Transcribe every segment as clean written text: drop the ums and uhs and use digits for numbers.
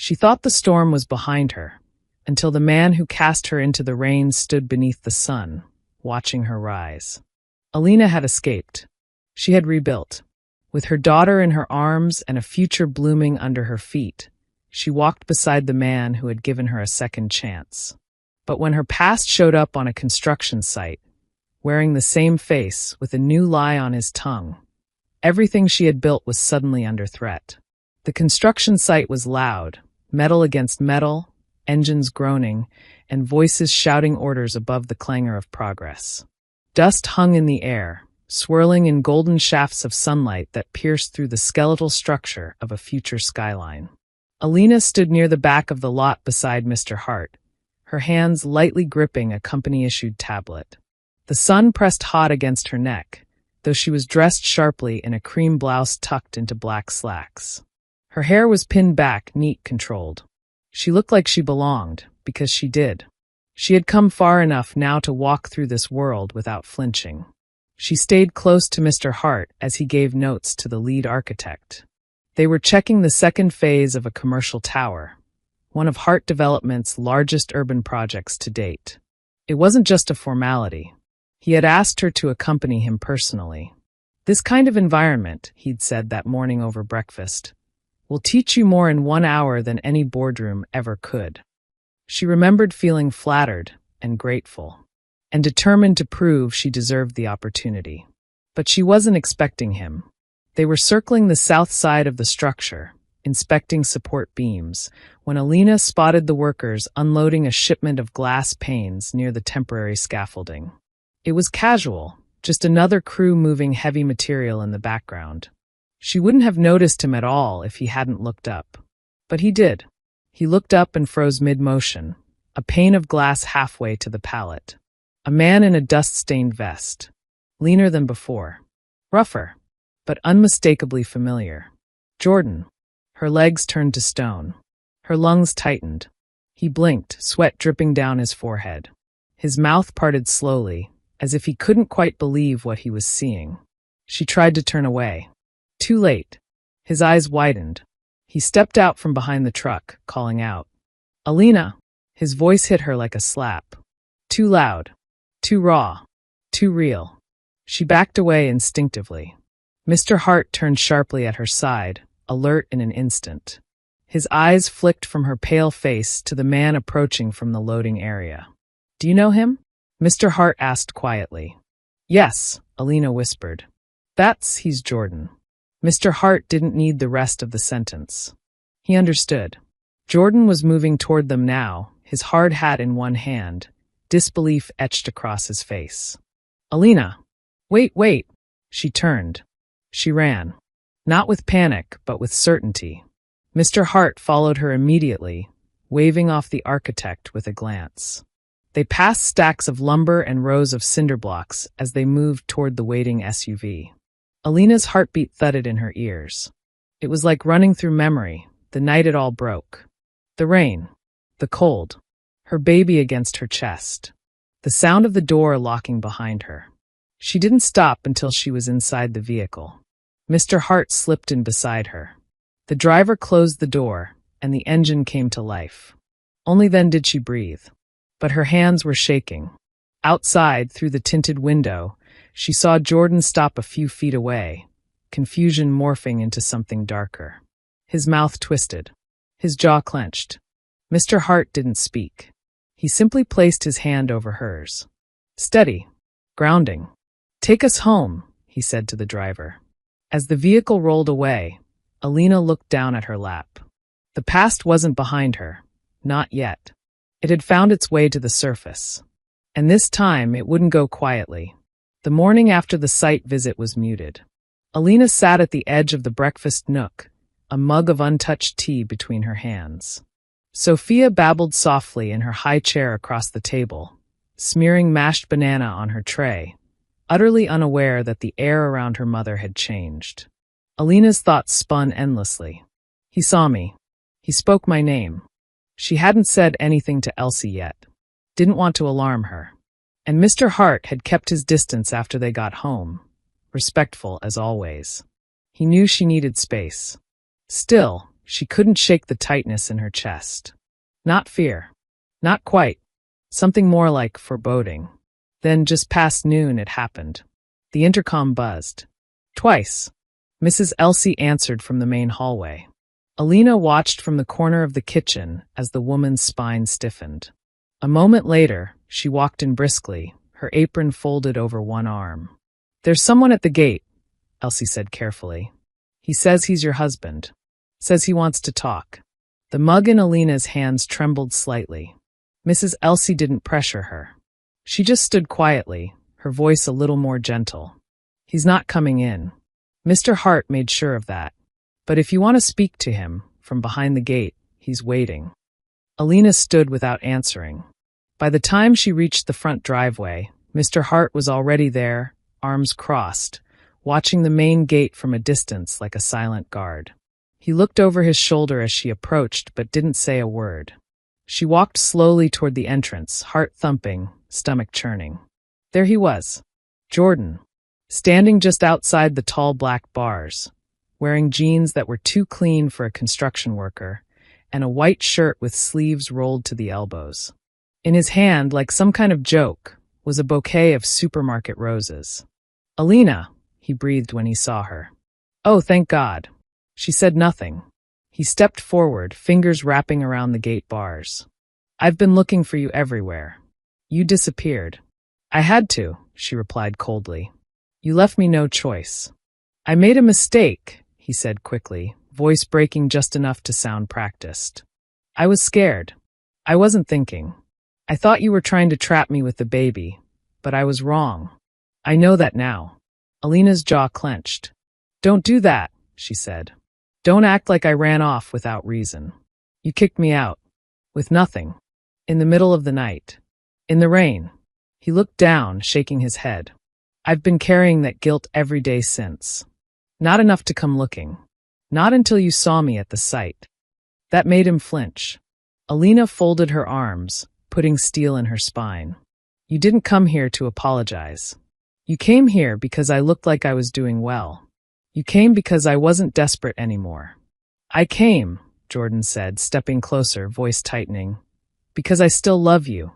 She thought the storm was behind her, until the man who cast her into the rain stood beneath the sun, watching her rise. Alina had escaped. She had rebuilt. With her daughter in her arms and a future blooming under her feet, she walked beside the man who had given her a second chance. But when her past showed up on a construction site, wearing the same face with a new lie on his tongue, everything she had built was suddenly under threat. The construction site was loud, metal against metal, engines groaning, and voices shouting orders above the clangor of progress. Dust hung in the air, swirling in golden shafts of sunlight that pierced through the skeletal structure of a future skyline. Alina stood near the back of the lot beside Mr. Hart, her hands lightly gripping a company-issued tablet. The sun pressed hot against her neck, though she was dressed sharply in a cream blouse tucked into black slacks. Her hair was pinned back, neat, controlled. She looked like she belonged, because she did. She had come far enough now to walk through this world without flinching. She stayed close to Mr. Hart as he gave notes to the lead architect. They were checking the second phase of a commercial tower, one of Hart Development's largest urban projects to date. It wasn't just a formality. He had asked her to accompany him personally. "This kind of environment," he'd said that morning over breakfast, "will teach you more in 1 hour than any boardroom ever could." She remembered feeling flattered and grateful, and determined to prove she deserved the opportunity. But she wasn't expecting him. They were circling the south side of the structure, inspecting support beams, when Alina spotted the workers unloading a shipment of glass panes near the temporary scaffolding. It was casual, just another crew moving heavy material in the background. She wouldn't have noticed him at all if he hadn't looked up. But he did. He looked up and froze mid-motion, a pane of glass halfway to the pallet. A man in a dust-stained vest. Leaner than before. Rougher, but unmistakably familiar. Jordan. Her legs turned to stone. Her lungs tightened. He blinked, sweat dripping down his forehead. His mouth parted slowly, as if he couldn't quite believe what he was seeing. She tried to turn away. Too late. His eyes widened. He stepped out from behind the truck, calling out, "Alina!" His voice hit her like a slap. Too loud. Too raw. Too real. She backed away instinctively. Mr. Hart turned sharply at her side, alert in an instant. His eyes flicked from her pale face to the man approaching from the loading area. "Do you know him?" Mr. Hart asked quietly. "Yes," Alina whispered. He's Jordan." Mr. Hart didn't need the rest of the sentence. He understood. Jordan was moving toward them now, his hard hat in one hand, disbelief etched across his face. "Alina! Wait!" She turned. She ran. Not with panic, but with certainty. Mr. Hart followed her immediately, waving off the architect with a glance. They passed stacks of lumber and rows of cinder blocks as they moved toward the waiting SUV. Alina's heartbeat thudded in her ears. It was like running through memory, the night it all broke. The rain. The cold. Her baby against her chest. The sound of the door locking behind her. She didn't stop until she was inside the vehicle. Mr. Hart slipped in beside her. The driver closed the door, and the engine came to life. Only then did she breathe. But her hands were shaking. Outside, through the tinted window, she saw Jordan stop a few feet away, confusion morphing into something darker. His mouth twisted. His jaw clenched. Mr. Hart didn't speak. He simply placed his hand over hers. "Steady. Grounding. Take us home," he said to the driver. As the vehicle rolled away, Alina looked down at her lap. The past wasn't behind her. Not yet. It had found its way to the surface. And this time it wouldn't go quietly. The morning after the site visit was muted. Alina sat at the edge of the breakfast nook, a mug of untouched tea between her hands. Sophia babbled softly in her high chair across the table, smearing mashed banana on her tray, utterly unaware that the air around her mother had changed. Alina's thoughts spun endlessly. He saw me. He spoke my name. She hadn't said anything to Elsie yet. Didn't want to alarm her. And Mr. Hart had kept his distance after they got home, respectful as always. He knew she needed space. Still, she couldn't shake the tightness in her chest. Not fear. Not quite. Something more like foreboding. Then, just past noon, it happened. The intercom buzzed. Twice. Mrs. Elsie answered from the main hallway. Alina watched from the corner of the kitchen as the woman's spine stiffened. A moment later, she walked in briskly, her apron folded over one arm. There's someone at the gate, Elsie said carefully. He says he's your husband. Says he wants to talk. The mug in Alina's hands trembled slightly. Mrs. Elsie didn't pressure her. She just stood quietly, her voice a little more gentle. He's not coming in. Mr. Hart made sure of that. But if you want to speak to him, from behind the gate, he's waiting. Alina stood without answering. By the time she reached the front driveway, Mr. Hart was already there, arms crossed, watching the main gate from a distance like a silent guard. He looked over his shoulder as she approached but didn't say a word. She walked slowly toward the entrance, heart thumping, stomach churning. There he was, Jordan, standing just outside the tall black bars, wearing jeans that were too clean for a construction worker, and a white shirt with sleeves rolled to the elbows. In his hand, like some kind of joke, was a bouquet of supermarket roses. Alina, he breathed when he saw her. Oh, thank God. She said nothing. He stepped forward, fingers wrapping around the gate bars. I've been looking for you everywhere. You disappeared. I had to, she replied coldly. You left me no choice. I made a mistake, he said quickly, voice breaking just enough to sound practiced. I was scared. I wasn't thinking. I thought you were trying to trap me with the baby, but I was wrong. I know that now. Alina's jaw clenched. Don't do that, she said. Don't act like I ran off without reason. You kicked me out. With nothing. In the middle of the night. In the rain. He looked down, shaking his head. I've been carrying that guilt every day since. Not enough to come looking. Not until you saw me at the site. That made him flinch. Alina folded her arms, putting steel in her spine. You didn't come here to apologize. You came here because I looked like I was doing well. You came because I wasn't desperate anymore. I came, Jordan said, stepping closer, voice tightening, because I still love you.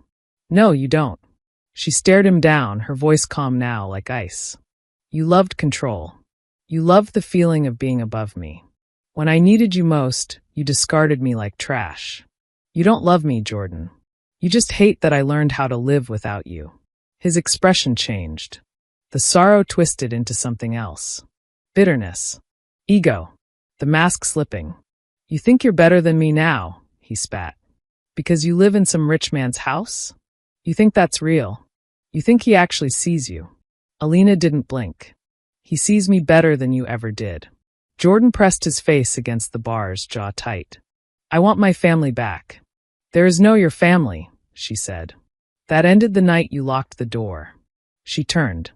No, you don't. She stared him down, her voice calm now, like ice. You loved control. You loved the feeling of being above me. When I needed you most, you discarded me like trash. You don't love me, Jordan. You just hate that I learned how to live without you. His expression changed. The sorrow twisted into something else. Bitterness. Ego. The mask slipping. You think you're better than me now, he spat. Because you live in some rich man's house? You think that's real? You think he actually sees you? Alina didn't blink. He sees me better than you ever did. Jordan pressed his face against the bars, jaw tight. I want my family back. There is no your family, she said. That ended the night you locked the door. She turned.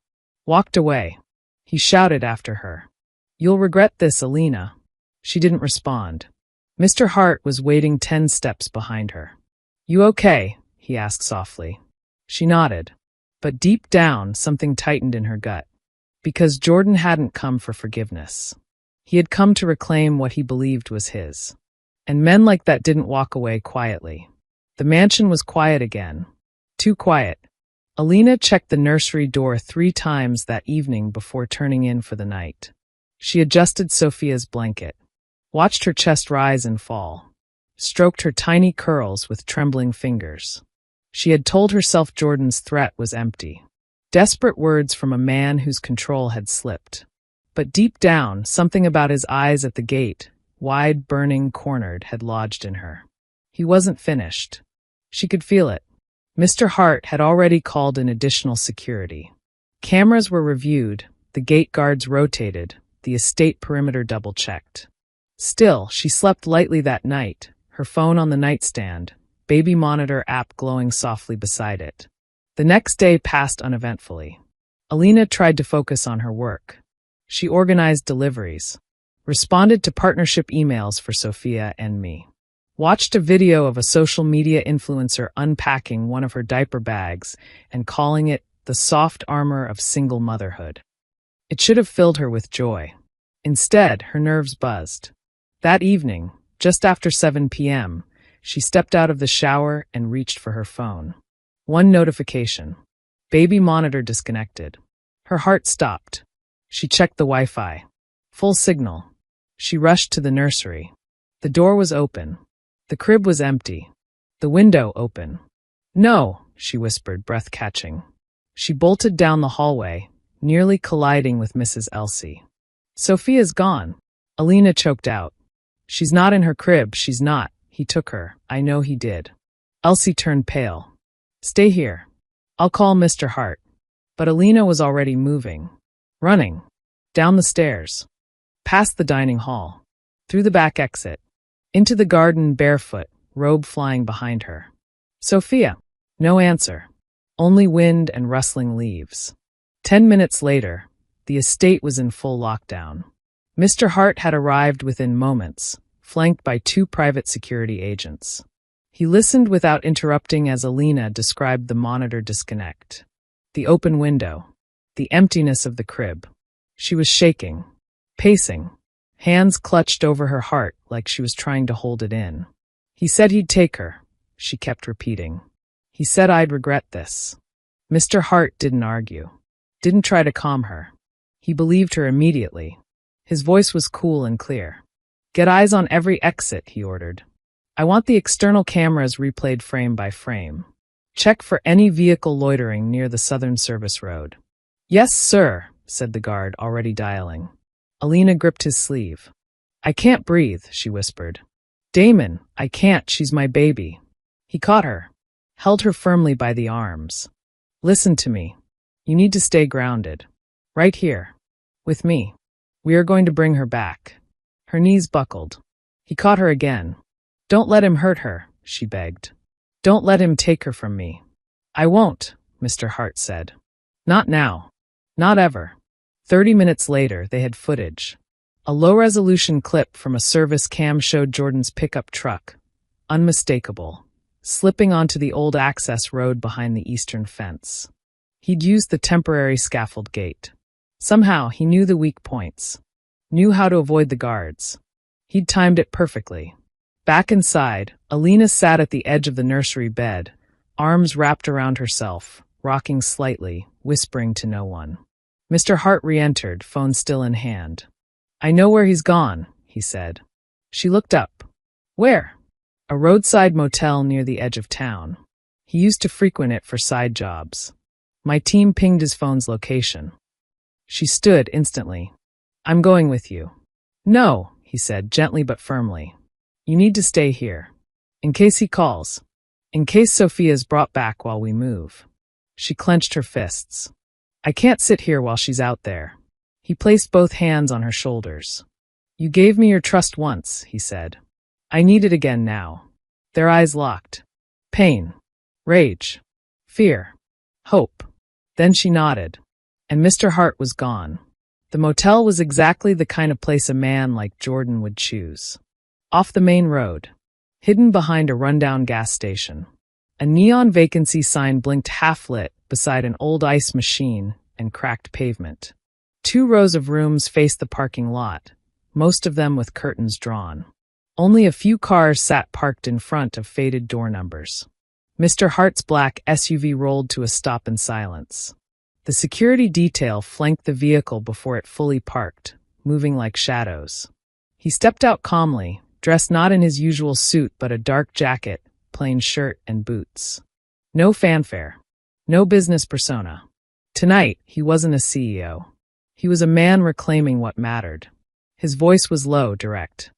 Walked away. He shouted after her. You'll regret this, Alina. She didn't respond. Mr. Hart was waiting 10 steps behind her. You okay? He asked softly. She nodded. But deep down, something tightened in her gut. Because Jordan hadn't come for forgiveness. He had come to reclaim what he believed was his. And men like that didn't walk away quietly. The mansion was quiet again. Too quiet. Alina checked the nursery door 3 times that evening before turning in for the night. She adjusted Sophia's blanket, watched her chest rise and fall, stroked her tiny curls with trembling fingers. She had told herself Jordan's threat was empty. Desperate words from a man whose control had slipped. But deep down, something about his eyes at the gate, wide, burning, cornered, had lodged in her. He wasn't finished. She could feel it. Mr. Hart had already called in additional security. Cameras were reviewed, the gate guards rotated, the estate perimeter double-checked. Still, she slept lightly that night, her phone on the nightstand, baby monitor app glowing softly beside it. The next day passed uneventfully. Alina tried to focus on her work. She organized deliveries, responded to partnership emails for Sophia and me, watched a video of a social media influencer unpacking one of her diaper bags and calling it the soft armor of single motherhood. It should have filled her with joy. Instead, her nerves buzzed. That evening, Just after 7 p.m., she stepped out of the shower and reached for her phone. One notification. Baby monitor disconnected. Her heart stopped. She checked the Wi-Fi. Full signal. She rushed to the nursery. The door was open. The crib was empty. The window open. "No," she whispered, breath catching. She bolted down the hallway, nearly colliding with Mrs. Elsie. "Sophia's gone," Alina choked out. "She's not in her crib, she's not. He took her. I know he did." Elsie turned pale. "Stay here. I'll call Mr. Hart." But Alina was already moving. Running. Down the stairs. Past the dining hall. Through the back exit. Into the garden barefoot, robe flying behind her. "Sophia." No answer. Only wind and rustling leaves. 10 minutes later, the estate was in full lockdown. Mr. Hart had arrived within moments, flanked by 2 private security agents. He listened without interrupting as Alina described the monitor disconnect. The open window. The emptiness of the crib. She was shaking. Pacing. Hands clutched over her heart like she was trying to hold it in. "He said he'd take her," she kept repeating. "He said I'd regret this." Mr. Hart didn't argue. Didn't try to calm her. He believed her immediately. His voice was cool and clear. "Get eyes on every exit," he ordered. "I want the external cameras replayed frame by frame. Check for any vehicle loitering near the Southern Service Road." "Yes, sir," said the guard, already dialing. Alina gripped his sleeve. "I can't breathe," she whispered. "Damon, I can't, she's my baby." He caught her, held her firmly by the arms. "Listen to me. You need to stay grounded. Right here. With me. We are going to bring her back." Her knees buckled. He caught her again. "Don't let him hurt her," she begged. "Don't let him take her from me." "I won't," Mr. Hart said. "Not now. Not ever." 30 minutes later, they had footage. A low-resolution clip from a service cam showed Jordan's pickup truck, unmistakable, slipping onto the old access road behind the eastern fence. He'd used the temporary scaffold gate. Somehow, he knew the weak points, knew how to avoid the guards. He'd timed it perfectly. Back inside, Alina sat at the edge of the nursery bed, arms wrapped around herself, rocking slightly, whispering to no one. Mr. Hart re-entered, phone still in hand. "I know where he's gone," he said. She looked up. "Where?" "A roadside motel near the edge of town. He used to frequent it for side jobs. My team pinged his phone's location." She stood instantly. "I'm going with you." "No," he said, gently but firmly. "You need to stay here. In case he calls. In case Sophia's brought back while we move." She clenched her fists. "I can't sit here while she's out there." He placed both hands on her shoulders. "You gave me your trust once," he said. "I need it again now." Their eyes locked. Pain. Rage. Fear. Hope. Then she nodded. And Mr. Hart was gone. The motel was exactly the kind of place a man like Jordan would choose. Off the main road. Hidden behind a rundown gas station. A neon vacancy sign blinked half-lit beside an old ice machine and cracked pavement. 2 rows of rooms faced the parking lot, most of them with curtains drawn. Only a few cars sat parked in front of faded door numbers. Mr. Hart's black SUV rolled to a stop in silence. The security detail flanked the vehicle before it fully parked, moving like shadows. He stepped out calmly, dressed not in his usual suit but a dark jacket, plain shirt, and boots. No fanfare. No business persona. Tonight, he wasn't a CEO. He was a man reclaiming what mattered. His voice was low, direct.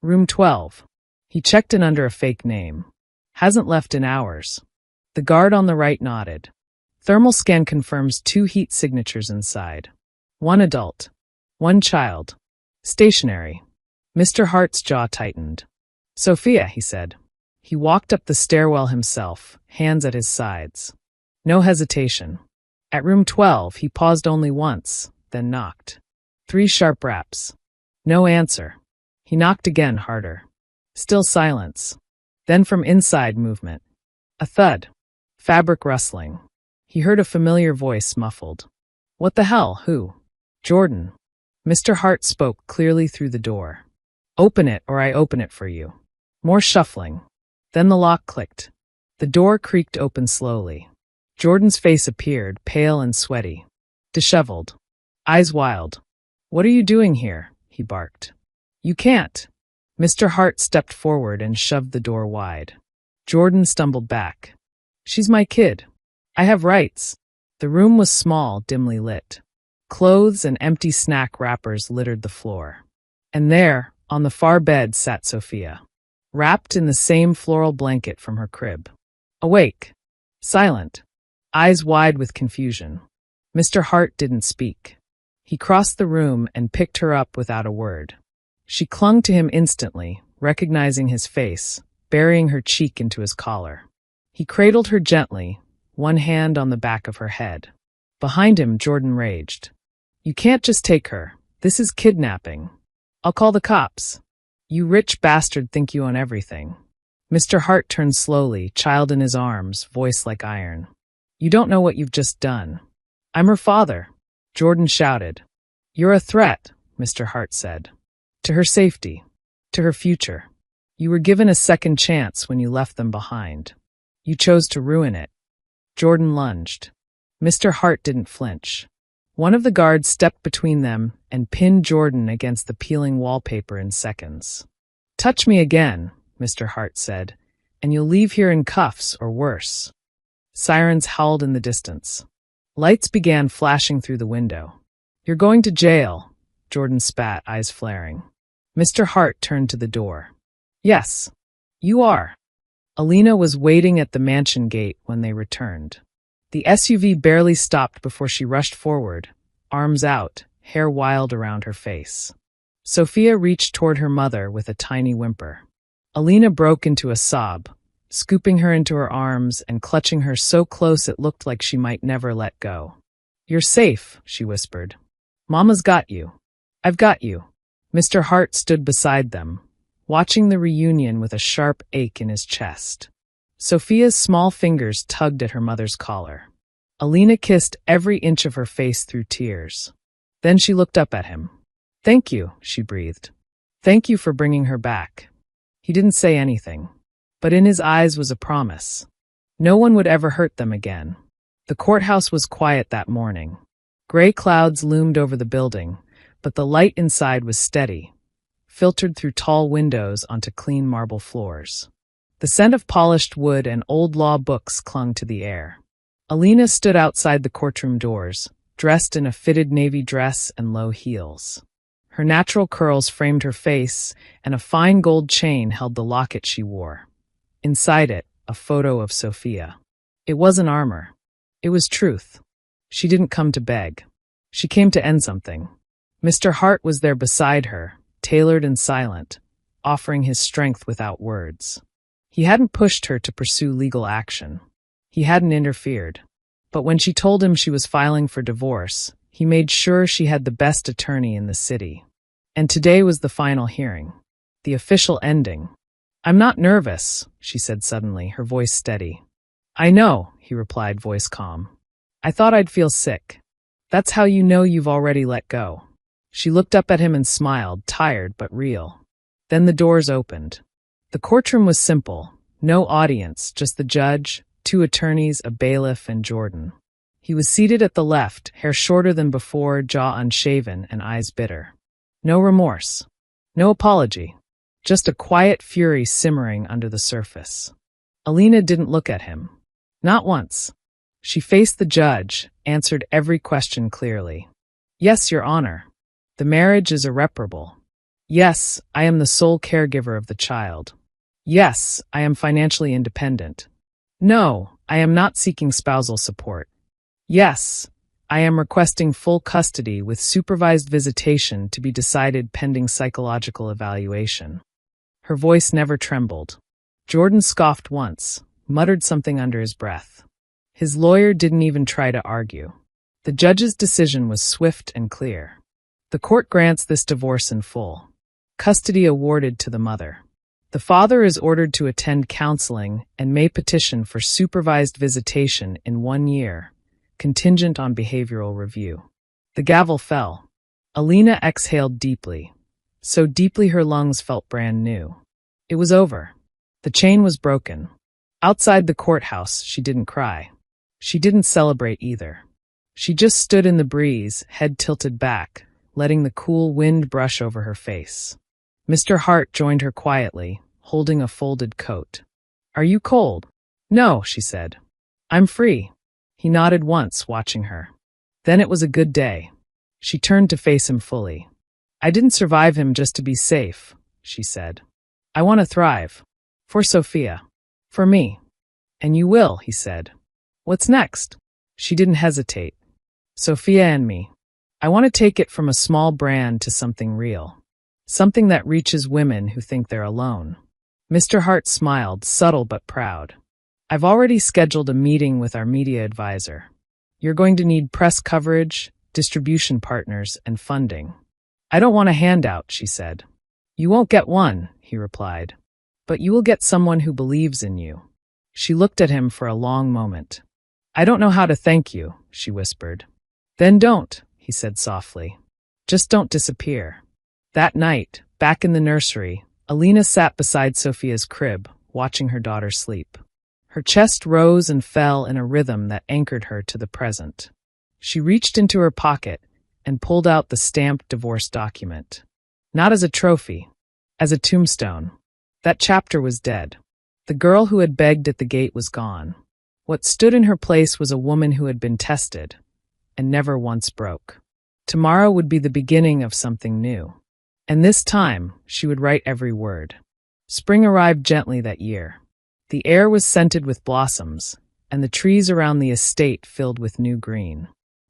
"Room 12. He checked in under a fake name. Hasn't left in hours." The guard on the right nodded. Thermal scan confirms 2 heat signatures inside. 1 adult. 1 child. Stationary. Mr. Hart's jaw tightened. "Sophia," he said. He walked up the stairwell himself, hands at his sides. No hesitation. At room 12, he paused only once, then knocked. 3 sharp raps. No answer. He knocked again, harder. Still silence. Then from inside, movement. A thud. Fabric rustling. He heard a familiar voice muffled. "What the hell? Who?" "Jordan." Mr. Hart spoke clearly through the door. Open it or I open it for you. More shuffling. Then the lock clicked. The door creaked open slowly. Jordan's face appeared, pale and sweaty. Disheveled. Eyes wild. What are you doing here? He barked. You can't. Mr. Hart stepped forward and shoved the door wide. Jordan stumbled back. She's my kid. I have rights. The room was small, dimly lit. Clothes and empty snack wrappers littered the floor. And there, on the far bed, sat Sophia, wrapped in the same floral blanket from her crib. Awake. Silent. Eyes wide with confusion. Mr. Hart didn't speak. He crossed the room and picked her up without a word. She clung to him instantly, recognizing his face, burying her cheek into his collar. He cradled her gently, one hand on the back of her head. Behind him, Jordan raged. You can't just take her. This is kidnapping. I'll call the cops. You rich bastard think you own everything. Mr. Hart turned slowly, child in his arms, voice like iron. You don't know what you've just done. I'm her father. Jordan shouted. You're a threat, Mr. Hart said. To her safety. To her future. You were given a second chance when you left them behind. You chose to ruin it. Jordan lunged. Mr. Hart didn't flinch. One of the guards stepped between them and pinned Jordan against the peeling wallpaper in seconds. Touch me again, Mr. Hart said, and you'll leave here in cuffs or worse. Sirens howled in the distance. Lights began flashing through the window. You're going to jail, Jordan spat, eyes flaring. Mr. Hart turned to the door. Yes, you are. Alina was waiting at the mansion gate when they returned. The SUV barely stopped before she rushed forward, arms out, hair wild around her face. Sophia reached toward her mother with a tiny whimper. Alina broke into a sob, scooping her into her arms and clutching her so close it looked like she might never let go. You're safe, she whispered. Mama's got you. I've got you. Mr. Hart stood beside them, watching the reunion with a sharp ache in his chest. Sophia's small fingers tugged at her mother's collar. Alina kissed every inch of her face through tears. Then she looked up at him. Thank you, she breathed. Thank you for bringing her back. He didn't say anything, but in his eyes was a promise. No one would ever hurt them again. The courthouse was quiet that morning. Gray clouds loomed over the building, but the light inside was steady, filtered through tall windows onto clean marble floors. The scent of polished wood and old law books clung to the air. Alina stood outside the courtroom doors, dressed in a fitted navy dress and low heels. Her natural curls framed her face, and a fine gold chain held the locket she wore. Inside it, a photo of Sophia. It wasn't armor. It was truth. She didn't come to beg. She came to end something. Mr. Hart was there beside her, tailored and silent, offering his strength without words. He hadn't pushed her to pursue legal action. He hadn't interfered. But when she told him she was filing for divorce, he made sure she had the best attorney in the city. And today was the final hearing. The official ending. I'm not nervous, she said suddenly, her voice steady. I know, he replied, voice calm. I thought I'd feel sick. That's how you know you've already let go. She looked up at him and smiled, tired but real. Then the doors opened. The courtroom was simple. No audience, just the judge, 2 attorneys, a bailiff, and Jordan. He was seated at the left, hair shorter than before, jaw unshaven, and eyes bitter. No remorse. No apology. Just a quiet fury simmering under the surface. Alina didn't look at him. Not once. She faced the judge, answered every question clearly. Yes, Your Honor. The marriage is irreparable. Yes, I am the sole caregiver of the child. Yes, I am financially independent. No, I am not seeking spousal support. Yes, I am requesting full custody with supervised visitation to be decided pending psychological evaluation. Her voice never trembled. Jordan scoffed once, muttered something under his breath. His lawyer didn't even try to argue. The judge's decision was swift and clear. The court grants this divorce in full. Custody awarded to the mother. The father is ordered to attend counseling and may petition for supervised visitation in 1 year, contingent on behavioral review. The gavel fell. Alina exhaled deeply. so deeply her lungs felt brand new. It was over. The chain was broken. Outside the courthouse, she didn't cry. She didn't celebrate either. She just stood in the breeze, head tilted back, letting the cool wind brush over her face. Mr. Hart joined her quietly, holding a folded coat. "Are you cold?" "No," she said. "I'm free." He nodded once, watching her. Then it was a good day. She turned to face him fully. "I didn't survive him just to be safe," she said. "I want to thrive. For Sophia. For me." "And you will," he said. "What's next?" She didn't hesitate. "Sophia and me. I want to take it from a small brand to something real. Something that reaches women who think they're alone." Mr. Hart smiled, subtle but proud. "I've already scheduled a meeting with our media advisor. You're going to need press coverage, distribution partners, and funding." "I don't want a handout," she said. "You won't get one," he replied. "But you will get someone who believes in you." She looked at him for a long moment. "I don't know how to thank you," she whispered. "Then don't," he said softly. "Just don't disappear." That night, back in the nursery, Alina sat beside Sophia's crib, watching her daughter sleep. Her chest rose and fell in a rhythm that anchored her to the present. She reached into her pocket and pulled out the stamped divorce document. Not as a trophy, as a tombstone. That chapter was dead. The girl who had begged at the gate was gone. What stood in her place was a woman who had been tested and never once broke. Tomorrow would be the beginning of something new. And this time, she would write every word. Spring arrived gently that year. The air was scented with blossoms, and the trees around the estate filled with new green.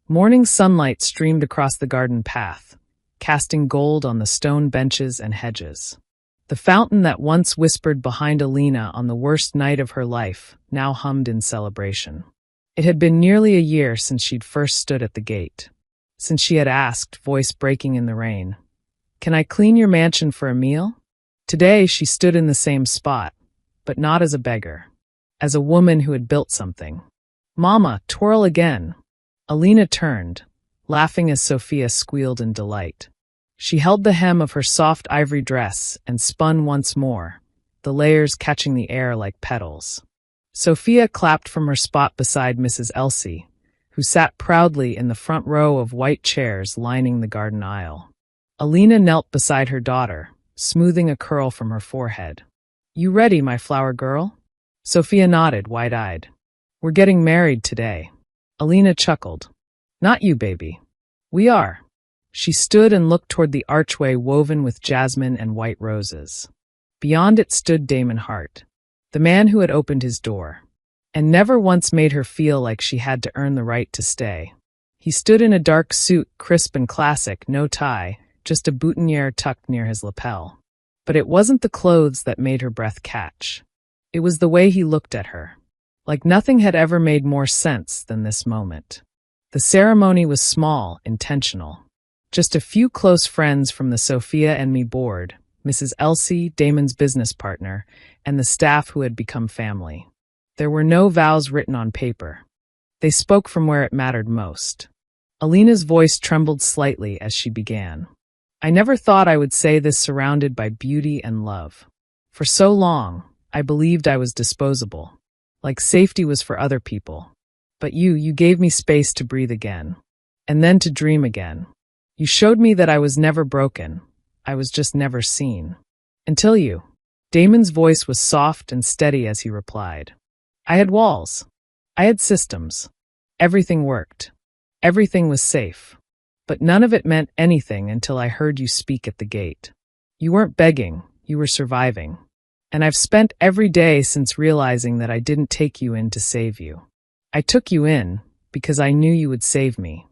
Morning sunlight streamed across the garden path, casting gold on the stone benches and hedges. The fountain that once whispered behind Alina on the worst night of her life now hummed in celebration. It had been nearly a year since she'd first stood at the gate. Since she had asked, voice breaking in the rain, "Can I clean your mansion for a meal?" Today she stood in the same spot, but not as a beggar, as a woman who had built something. "Mama, twirl again." Alina turned, laughing as Sophia squealed in delight. She held the hem of her soft ivory dress and spun once more, the layers catching the air like petals. Sophia clapped from her spot beside Mrs. Elsie, who sat proudly in the front row of white chairs lining the garden aisle. Alina knelt beside her daughter, smoothing a curl from her forehead. "You ready, my flower girl?" Sophia nodded, wide-eyed. "We're getting married today." Alina chuckled. "Not you, baby. We are." She stood and looked toward the archway woven with jasmine and white roses. Beyond it stood Damon Hart, the man who had opened his door, and never once made her feel like she had to earn the right to stay. He stood in a dark suit, crisp and classic, no tie, just a boutonniere tucked near his lapel. But it wasn't the clothes that made her breath catch. It was the way he looked at her. Like nothing had ever made more sense than this moment. The ceremony was small, intentional. Just a few close friends from the Sophia and me board, Mrs. Elsie, Damon's business partner, and the staff who had become family. There were no vows written on paper. They spoke from where it mattered most. Alina's voice trembled slightly as she began. "I never thought I would say this surrounded by beauty and love. For so long, I believed I was disposable, like safety was for other people. But you gave me space to breathe again, and then to dream again. You showed me that I was never broken. I was just never seen. Until you." Damon's voice was soft and steady as he replied. "I had walls. I had systems. Everything worked. Everything was safe. But none of it meant anything until I heard you speak at the gate. You weren't begging, you were surviving. And I've spent every day since realizing that I didn't take you in to save you. I took you in because I knew you would save me."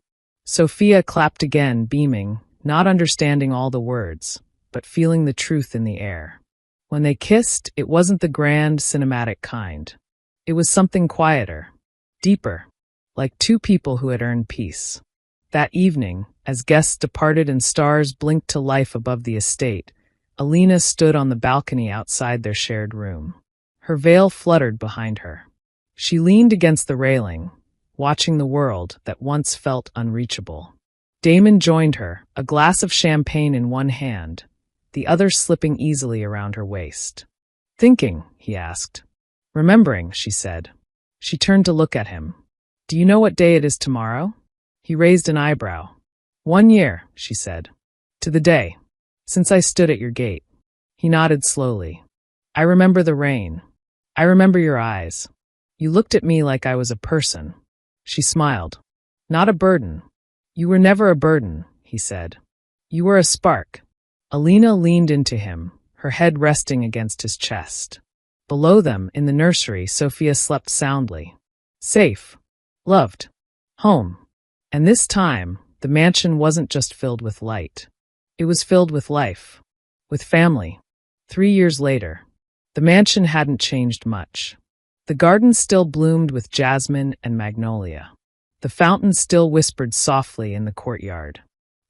Sophia clapped again, beaming, not understanding all the words, but feeling the truth in the air. When they kissed, it wasn't the grand, cinematic kind. It was something quieter, deeper, like two people who had earned peace. That evening, as guests departed and stars blinked to life above the estate, Alina stood on the balcony outside their shared room. Her veil fluttered behind her. She leaned against the railing, watching the world that once felt unreachable. Damon joined her, a glass of champagne in one hand, the other slipping easily around her waist. "Thinking?" he asked. "Remembering," she said. She turned to look at him. "Do you know what day it is tomorrow?" He raised an eyebrow. "1 year," she said. "To the day. Since I stood at your gate." He nodded slowly. "I remember the rain. I remember your eyes. You looked at me like I was a person." She smiled. "Not a burden." "You were never a burden," he said. "You were a spark." Alina leaned into him, her head resting against his chest. Below them, in the nursery, Sophia slept soundly. Safe. Loved. Home. And this time, the mansion wasn't just filled with light. It was filled with life. With family. 3 years later, the mansion hadn't changed much. The garden still bloomed with jasmine and magnolia. The fountain still whispered softly in the courtyard.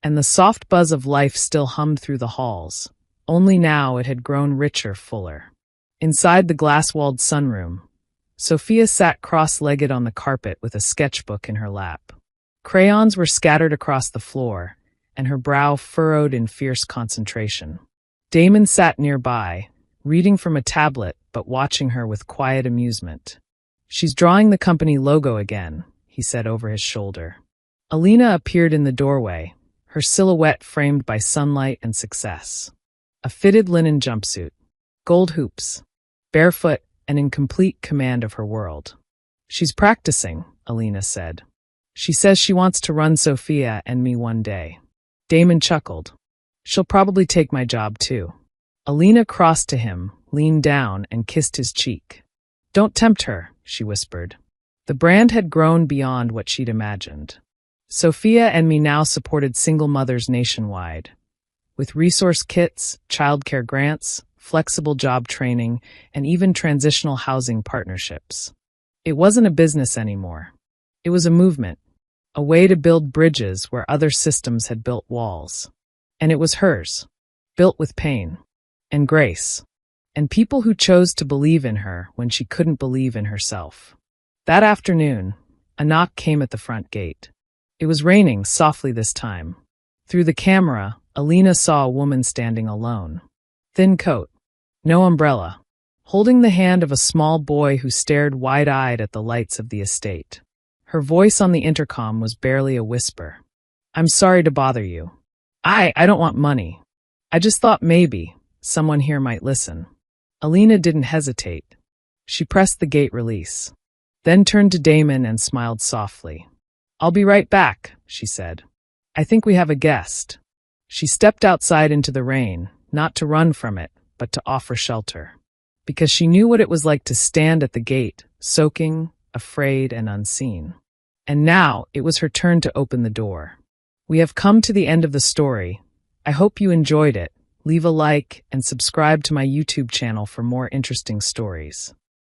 And the soft buzz of life still hummed through the halls. Only now it had grown richer, fuller. Inside the glass-walled sunroom, Sophia sat cross-legged on the carpet with a sketchbook in her lap. Crayons were scattered across the floor, and her brow furrowed in fierce concentration. Damon sat nearby, reading from a tablet but watching her with quiet amusement. "She's drawing the company logo again," he said over his shoulder. Alina appeared in the doorway, her silhouette framed by sunlight and success. A fitted linen jumpsuit, gold hoops, barefoot and in complete command of her world. "She's practicing," Alina said. "She says she wants to run Sophia and me one day." Damon chuckled. "She'll probably take my job too." Alina crossed to him, leaned down, and kissed his cheek. "Don't tempt her," she whispered. The brand had grown beyond what she'd imagined. Sophia and me now supported single mothers nationwide, with resource kits, childcare grants, flexible job training, and even transitional housing partnerships. It wasn't a business anymore. It was a movement, a way to build bridges where other systems had built walls. And it was hers, built with pain and grace, and people who chose to believe in her when she couldn't believe in herself. That afternoon, a knock came at the front gate. It was raining softly this time. Through the camera, Alina saw a woman standing alone. Thin coat, no umbrella, holding the hand of a small boy who stared wide-eyed at the lights of the estate. Her voice on the intercom was barely a whisper. "I'm sorry to bother you. I don't want money. I just thought maybe someone here might listen." Alina didn't hesitate. She pressed the gate release, then turned to Damon and smiled softly. "I'll be right back," she said. "I think we have a guest." She stepped outside into the rain, not to run from it, but to offer shelter. Because she knew what it was like to stand at the gate, soaking, afraid, and unseen. And now it was her turn to open the door. We have come to the end of the story. I hope you enjoyed it. Leave a like and subscribe to my YouTube channel for more interesting stories.